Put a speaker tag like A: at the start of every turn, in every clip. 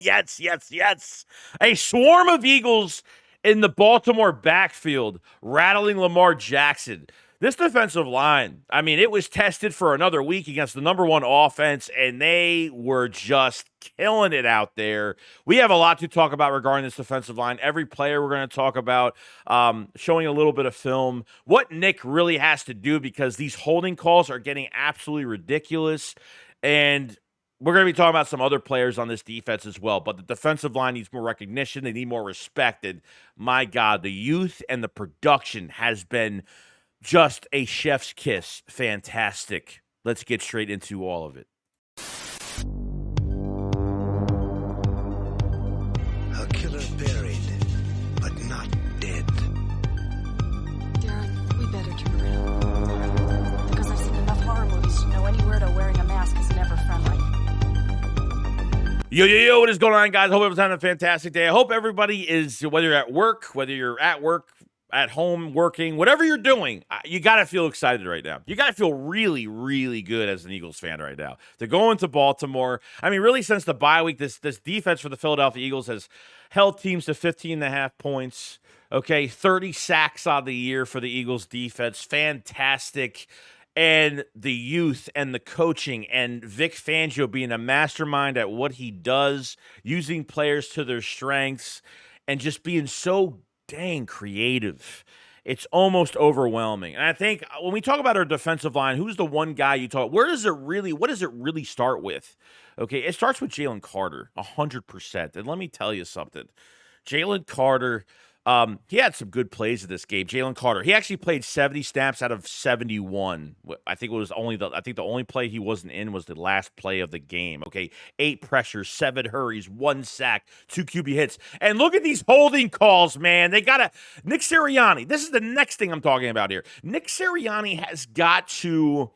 A: Yes, yes, yes. A swarm of Eagles in the Baltimore backfield rattling Lamar Jackson. This defensive line, I mean, it was tested for another week against the number one offense, and they were just killing it out there. We have a lot to talk about regarding this defensive line. Every player we're going to talk about, showing a little bit of film, what Nick really has to do because these holding calls are getting absolutely ridiculous. And we're going to be talking about some other players on this defense as well, but the defensive line needs more recognition. They need more respect. And my God, the youth and the production has been just a chef's kiss. Fantastic. Let's get straight into all of it.
B: A killer buried, but not dead.
C: Darren, we better turn around. Because I've seen enough horror movies to know any weirdo wearing a mask is never friendly.
A: Yo, what is going on, guys? Hope everyone's having a fantastic day. I hope everybody is, whether you're at work, at home, working, whatever you're doing, you got to feel excited right now. You got to feel really, really good as an Eagles fan right now. They're going to Baltimore. I mean, really, since the bye week, this defense for the Philadelphia Eagles has held teams to 15.5 points. Okay, 30 sacks on the year for the Eagles defense. Fantastic. And the youth and the coaching and Vic Fangio being a mastermind at what he does, using players to their strengths and just being so dang creative. It's almost overwhelming. And I think when we talk about our defensive line, who's the one guy you talk, what does it really start with? Okay, it starts with Jaylen Carter, 100%. And let me tell you something. Jaylen Carter, he had some good plays in this game. Jaylen Carter, he actually played 70 snaps out of 71. I think the only play he wasn't in was the last play of the game. Okay, 8 pressures, 7 hurries, 1 sack, 2 QB hits. And look at these holding calls, man. They got Nick Sirianni. This is the next thing I'm talking about here. Nick Sirianni has got to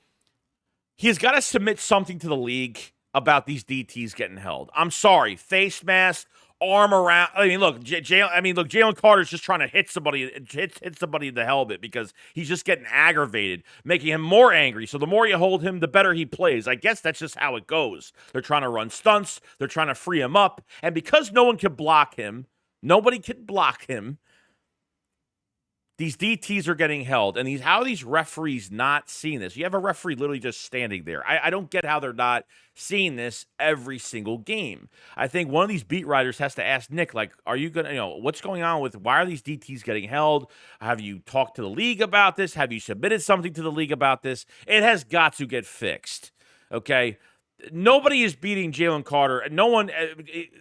A: submit something to the league about these DTs getting held. I'm sorry, face mask, arm around. I mean, look, Jaylen Carter's just trying to hit somebody in the helmet because he's just getting aggravated, making him more angry. So the more you hold him, the better he plays. I guess that's just how it goes. They're trying to run stunts. They're trying to free him up. And because nobody can block him, these DTs are getting held, and how are these referees not seeing this? You have a referee literally just standing there. I don't get how they're not seeing this every single game. I think one of these beat writers has to ask Nick, like, are you going to, what's going on why are these DTs getting held? Have you talked to the league about this? Have you submitted something to the league about this? It has got to get fixed, okay? Nobody is beating Jaylen Carter. No one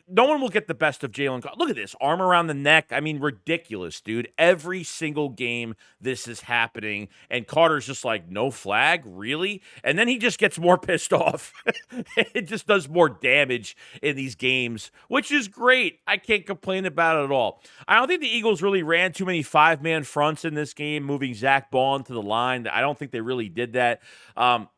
A: will get the best of Jaylen Carter. Look at this. Arm around the neck. I mean, ridiculous, dude. Every single game this is happening. And Carter's just like, no flag? Really? And then he just gets more pissed off. It just does more damage in these games, which is great. I can't complain about it at all. I don't think the Eagles really ran too many 5-man fronts in this game, moving Zach Bond to the line. I don't think they really did that.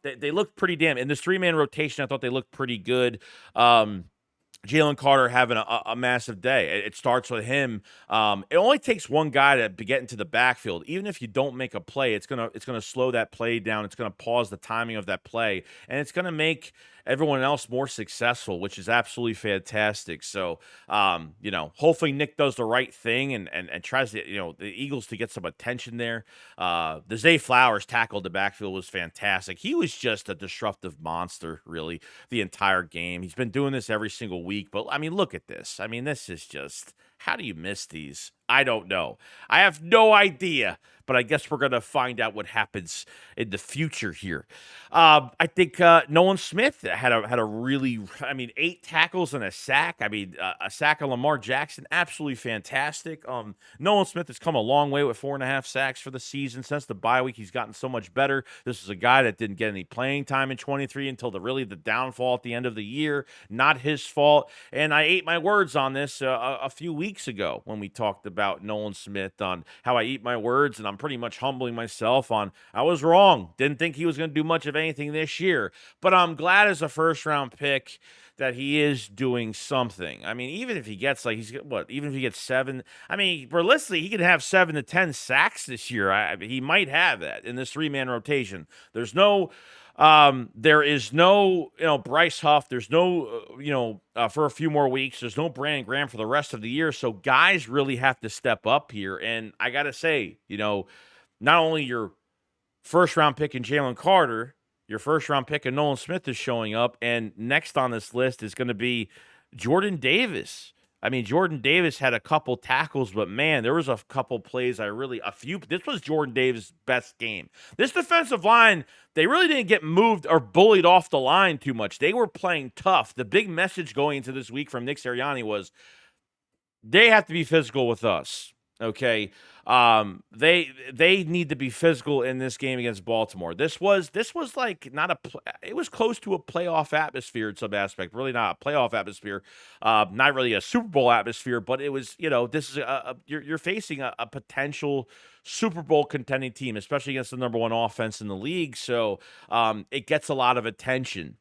A: They looked pretty damn. In this 3-man rotation, I thought they looked pretty good. Jaylen Carter having a massive day. It starts with him. It only takes one guy to get into the backfield. Even if you don't make a play, it's gonna slow that play down. It's gonna pause the timing of that play, and it's gonna make everyone else more successful, which is absolutely fantastic. So, hopefully Nick does the right thing and tries to, the Eagles to get some attention there. The Zay Flowers tackle the backfield was fantastic. He was just a disruptive monster, really, the entire game. He's been doing this every single week, but I mean, look at this. I mean, this is just, how do you miss these? I don't know. I have no idea, but I guess we're going to find out what happens in the future here. I think Nolan Smith had a really, 8 tackles and a sack. A sack of Lamar Jackson, absolutely fantastic. Nolan Smith has come a long way with 4.5 sacks for the season. Since the bye week, he's gotten so much better. This is a guy that didn't get any playing time in 23 until the downfall at the end of the year. Not his fault. And I ate my words on this a few weeks ago when we talked about Nolan Smith, on how I eat my words, and I'm pretty much humbling myself on I was wrong. Didn't think he was going to do much of anything this year, but I'm glad as a first-round pick that he is doing something. I mean, even if he gets even if he gets 7, realistically, he could have 7 to 10 sacks this year. He might have that in this 3-man rotation. There's no There is no, Bryce Huff. There's no, for a few more weeks. There's no Brandon Graham for the rest of the year. So guys really have to step up here. And I got to say, not only your first round pick in Jaylen Carter, your first round pick in Nolan Smith is showing up. And next on this list is going to be Jordan Davis. I mean, Jordan Davis had a couple tackles, but man, there was a couple plays this was Jordan Davis' best game. This defensive line, they really didn't get moved or bullied off the line too much. They were playing tough. The big message going into this week from Nick Sirianni was they have to be physical with us. Okay. They need to be physical in this game against Baltimore. This was like it was close to a playoff atmosphere in some aspect. Really not a playoff atmosphere, not really a Super Bowl atmosphere, but it was, this is you're facing a potential Super Bowl contending team, especially against the number one offense in the league. So it gets a lot of attention.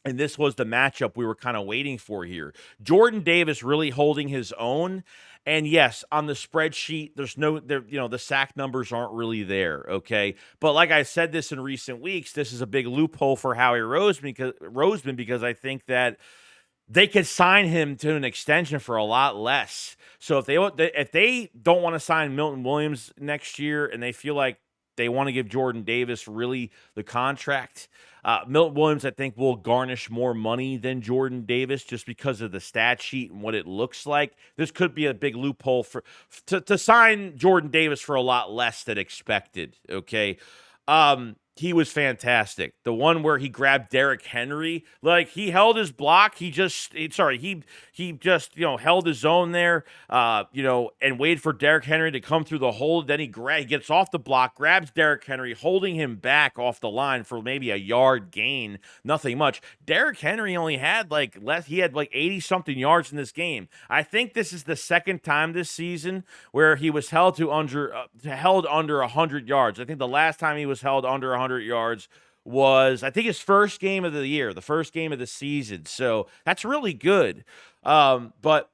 A: And this was the matchup we were kind of waiting for here. Jordan Davis really holding his own. And yes, on the spreadsheet, the sack numbers aren't really there, okay? But like I said this in recent weeks, this is a big loophole for Howie Roseman because I think that they could sign him to an extension for a lot less. So if they don't want to sign Milton Williams next year and they feel like they want to give Jordan Davis really the contract, Milton Williams, I think, will garnish more money than Jordan Davis just because of the stat sheet and what it looks like. This could be a big loophole to sign Jordan Davis for a lot less than expected, okay? He was fantastic. The one where he grabbed Derrick Henry, like he held his block. He just held his own there, and waited for Derrick Henry to come through the hole. Then he gets off the block, grabs Derrick Henry, holding him back off the line for maybe a yard gain, nothing much. Derrick Henry only had he had 80 something yards in this game. I think this is the second time this season where he was held under 100 yards. I think the last time he was held under 100 yards was, I think, his first game of the year, the first game of the season. So that's really good. But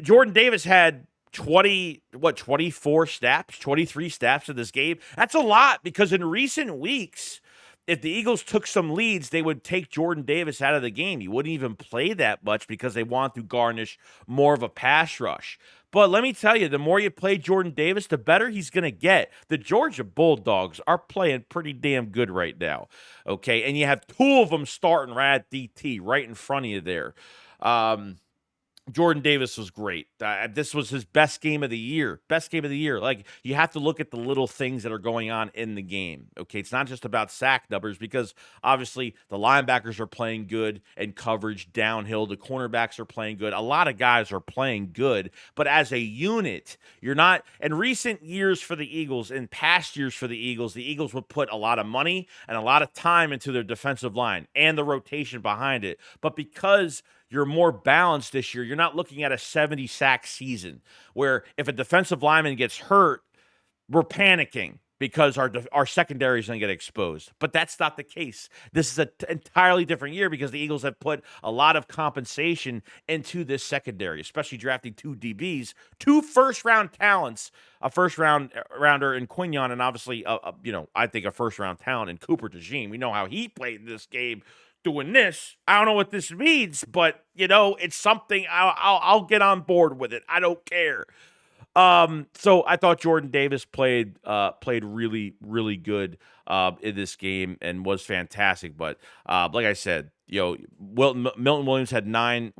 A: Jordan Davis had 24 snaps, 23 snaps in this game. That's a lot because in recent weeks, if the Eagles took some leads, they would take Jordan Davis out of the game. He wouldn't even play that much because they want to garnish more of a pass rush. But let me tell you, the more you play Jordan Davis, the better he's going to get. The Georgia Bulldogs are playing pretty damn good right now, okay? And you have two of them starting right at DT, right in front of you there. Jordan Davis was great. This was his best game of the year. Best game of the year. Like, you have to look at the little things that are going on in the game. Okay, it's not just about sack numbers because obviously the linebackers are playing good and coverage downhill. The cornerbacks are playing good. A lot of guys are playing good, but as a unit, you're not. In recent years for the Eagles, in past years for the Eagles would put a lot of money and a lot of time into their defensive line and the rotation behind it. But because you're more balanced this year, you're not looking at a 70 sack season where if a defensive lineman gets hurt, we're panicking because our secondary is going to get exposed. But that's not the case. This is an entirely different year because the Eagles have put a lot of compensation into this secondary, especially drafting two DBs, two first-round talents, a first-rounder in Quignon, and obviously, I think a first-round talent in Cooper DeJean. We know how he played in this game. Doing this, I don't know what this means, but it's something. I'll get on board with it. I don't care. So I thought Jordan Davis played really, really good in this game and was fantastic. But like I said, Milton Williams had nine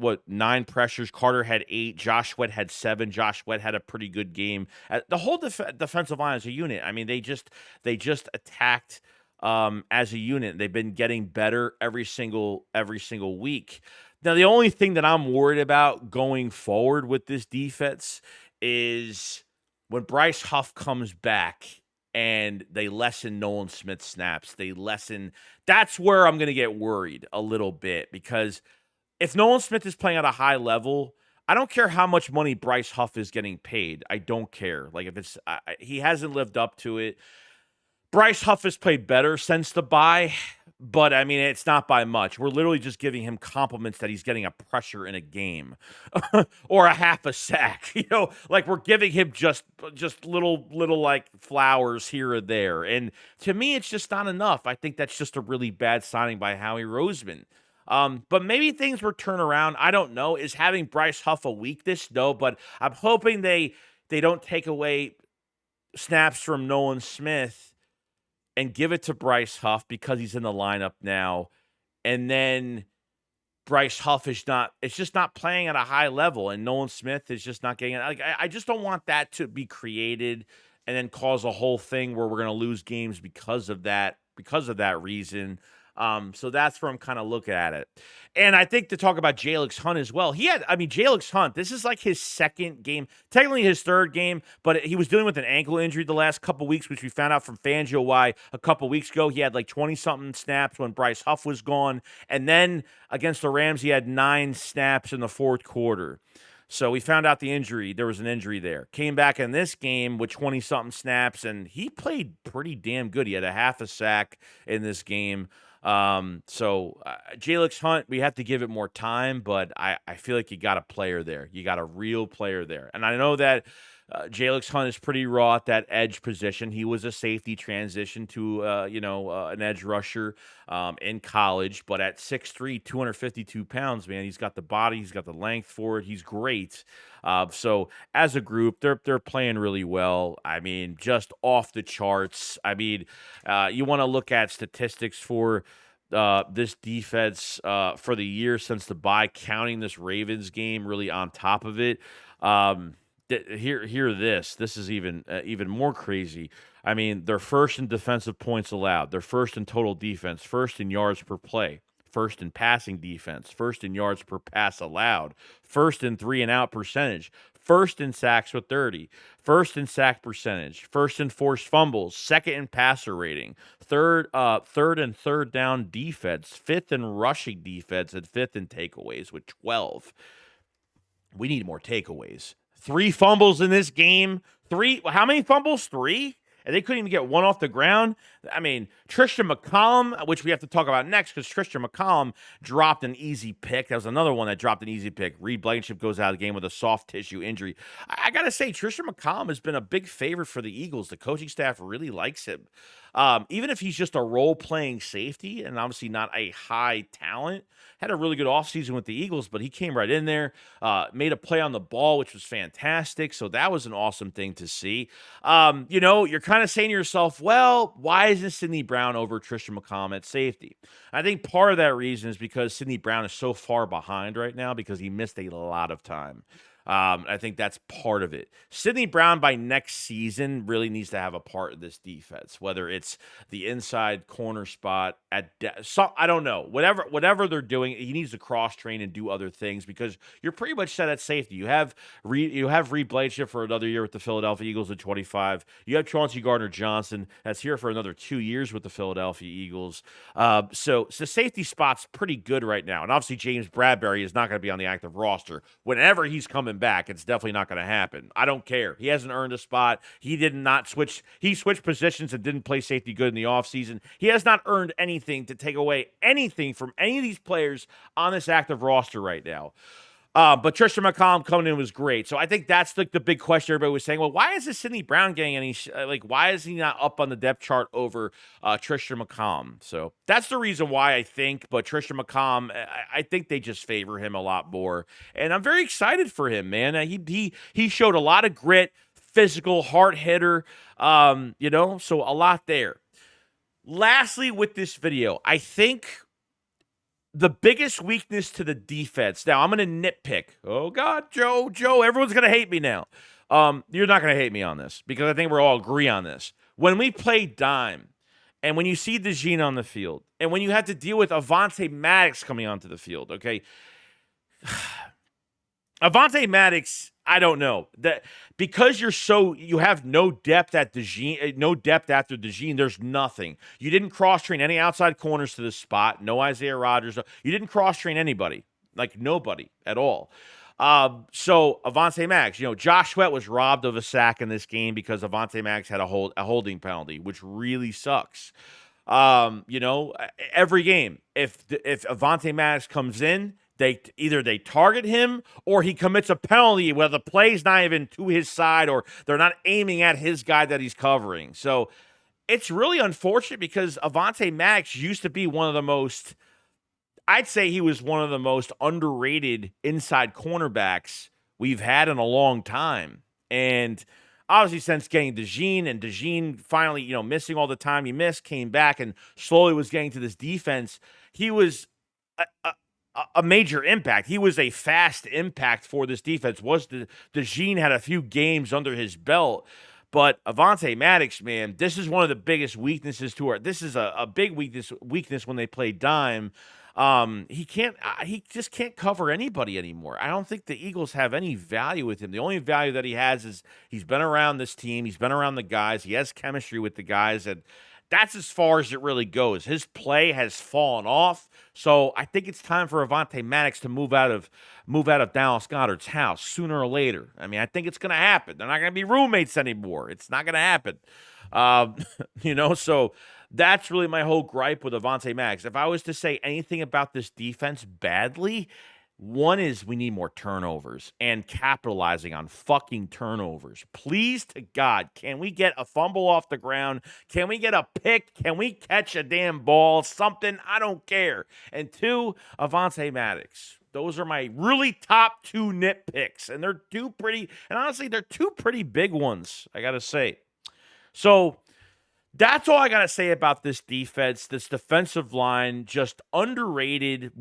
A: pressures. Carter had 8. Josh Sweat had 7. Josh Sweat had a pretty good game. The whole defensive line as a unit. I mean, they just attacked. As a unit, they've been getting better every single week. Now, the only thing that I'm worried about going forward with this defense is when Bryce Huff comes back and they lessen Nolan Smith snaps. That's where I'm going to get worried a little bit because if Nolan Smith is playing at a high level, I don't care how much money Bryce Huff is getting paid. I don't care. Like if it's he hasn't lived up to it. Bryce Huff has played better since the bye, But I mean, it's not by much. We're literally just giving him compliments that he's getting a pressure in a game or a half a sack. Like we're giving him just little like flowers here or there. And to me, it's just not enough. I think that's just a really bad signing by Howie Roseman. But maybe things will turn around. I don't know. Is having Bryce Huff a weakness? No, but I'm hoping they don't take away snaps from Nolan Smith and give it to Bryce Huff because he's in the lineup now. And then Bryce Huff is just not playing at a high level, and Nolan Smith is just not getting it. Like, I just don't want that to be created and then cause a whole thing where we're going to lose games because of that reason. So that's where I'm kind of looking at it. And I think to talk about Jaylen Hunt as well. Jaylen Hunt, this is like his second game, technically his third game, but he was dealing with an ankle injury the last couple weeks, which we found out from Fangio why a couple weeks ago. He had like 20-something snaps when Bryce Huff was gone. And then against the Rams, he had 9 snaps in the fourth quarter. So we found out the injury. There was an injury there. Came back in this game with 20-something snaps, and he played pretty damn good. He had a half a sack in this game. Jaylen Hunt, we have to give it more time, but I feel like you got a player there. You got a real player there. And I know that Jaylen Hunt is pretty raw at that edge position. He was a safety transition to, an edge rusher in college, but at 6'3", 252 pounds, man, he's got the body, he's got the length for it. He's great. So as a group, they're playing really well. I mean, just off the charts. I mean, you want to look at statistics for this defense for the year since the bye, counting this Ravens game really on top of it. This is even more crazy. I mean, they're first in defensive points allowed. They're first in total defense, first in yards per play, first in passing defense, first in yards per pass allowed, first in 3-and-out percentage, first in sacks with 30, first in sack percentage, first in forced fumbles, second in passer rating, third and third down defense, fifth in rushing defense, and fifth in takeaways with 12. We need more takeaways. 3 fumbles in this game. How many fumbles? 3? And they couldn't even get one off the ground. I mean, Tristan McCollum, which we have to talk about next, because Tristan McCollum dropped an easy pick. That was another one that dropped an easy pick. Reed Blankenship goes out of the game with a soft tissue injury. I got to say, Tristan McCollum has been a big favorite for the Eagles. The coaching staff really likes him. Even if he's just a role-playing safety and obviously not a high talent, had a really good offseason with the Eagles, but he came right in there, made a play on the ball, which was fantastic. So that was an awesome thing to see. You're kind of saying to yourself, well, why isn't Sidney Brown over Tristan McCollum at safety? I think part of that reason is because Sidney Brown is so far behind right now because he missed a lot of time. I think that's part of it. Sidney Brown by next season really needs to have a part of this defense, whether it's the inside corner spot I don't know. Whatever they're doing, he needs to cross train and do other things because you're pretty much set at safety. You have Reed Blankenship for another year with the Philadelphia Eagles at 25. You have Chauncey Gardner-Johnson that's here for another 2 years with the Philadelphia Eagles. So the safety spot's pretty good right now. And obviously James Bradbury is not going to be on the active roster. Whenever he's coming back, it's definitely not going to happen. I don't care. He hasn't earned a spot. He did not switch. He switched positions and didn't play safety good in the offseason. He has not earned anything to take away anything from any of these players on this active roster right now. But Tristan McCollum coming in was great. So I think that's the big question everybody was saying. Well, why is Sidney Brown getting any why is he not up on the depth chart over Tristan McCollum? So that's the reason why I think. But Tristan McCollum, I think they just favor him a lot more. And I'm very excited for him, man. He showed a lot of grit, physical, hard hitter, so a lot there. Lastly, with this video, I think the biggest weakness to the defense. Now, I'm going to nitpick. Oh, God, Joe, everyone's going to hate me now. You're not going to hate me on this because I think we'll all agree on this. When we play dime and when you see DeJean on the field and when you have to deal with Avonte Maddox coming onto the field, okay? Avonte Maddox, I don't know. That because you have no depth at DeJean, no depth after DeJean, there's nothing. You didn't cross-train any outside corners to the spot. No Isaiah Rodgers. You didn't cross-train anybody. Like nobody at all. So Avonte Maddox, Josh Sweat was robbed of a sack in this game because Avonte Maddox had a holding penalty, which really sucks. Every game, if Avonte Maddox comes in, they target him or he commits a penalty where the play's not even to his side or they're not aiming at his guy that he's covering. So it's really unfortunate because Avonte Maddox used to be one of the most, I'd say he was one of the most underrated inside cornerbacks we've had in a long time. And obviously, since getting DeJean finally, missing all the time he missed, came back and slowly was getting to this defense, he was a major impact. He was a fast impact for this defense. DeJean had a few games under his belt. But Avonte Maddox, man, this is one of the biggest weaknesses to our. This is a big weakness when they play dime. He just can't cover anybody anymore. I don't think the Eagles have any value with him. The only value that he has is he's been around this team, he's been around the guys, he has chemistry with the guys, and that's as far as it really goes. His play has fallen off, so I think it's time for Avonte Maddox to move out of Dallas Goedert's house sooner or later. I mean, I think it's going to happen. They're not going to be roommates anymore. It's not going to happen. So that's really my whole gripe with Avonte Maddox. If I was to say anything about this defense badly, one is we need more turnovers and capitalizing on fucking turnovers. Please to God, can we get a fumble off the ground? Can we get a pick? Can we catch a damn ball? Something? I don't care. And two, Avonte Maddox. Those are my really top two nitpicks. And they're two pretty big ones, I got to say. So that's all I got to say about this defense, this defensive line, just underrated,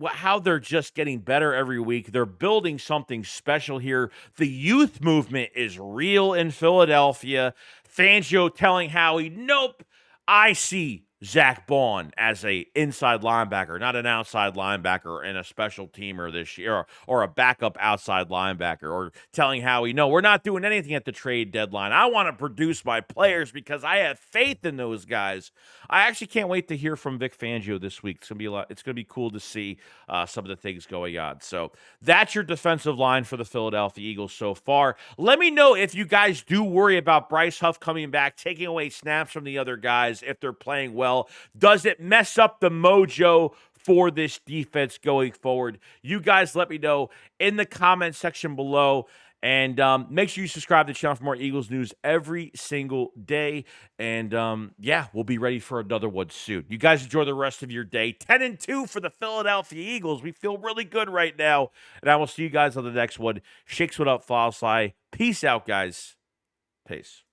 A: how they're just getting better every week. They're building something special here. The youth movement is real in Philadelphia. Fangio telling Howie, nope, I see Zach Bond as a inside linebacker, not an outside linebacker in a special teamer this year, or a backup outside linebacker, or telling Howie, no, we're not doing anything at the trade deadline. I want to produce my players because I have faith in those guys. I actually can't wait to hear from Vic Fangio this week. It's going to be cool to see some of the things going on. So that's your defensive line for the Philadelphia Eagles so far. Let me know if you guys do worry about Bryce Huff coming back, taking away snaps from the other guys if they're playing well. Does it mess up the mojo for this defense going forward? You guys let me know in the comment section below. And make sure you subscribe to the channel for more Eagles news every single day. And we'll be ready for another one soon. You guys enjoy the rest of your day. 10-2 for the Philadelphia Eagles. We feel really good right now. And I will see you guys on the next one. Shakes what up, File Sly. Peace out, guys. Peace.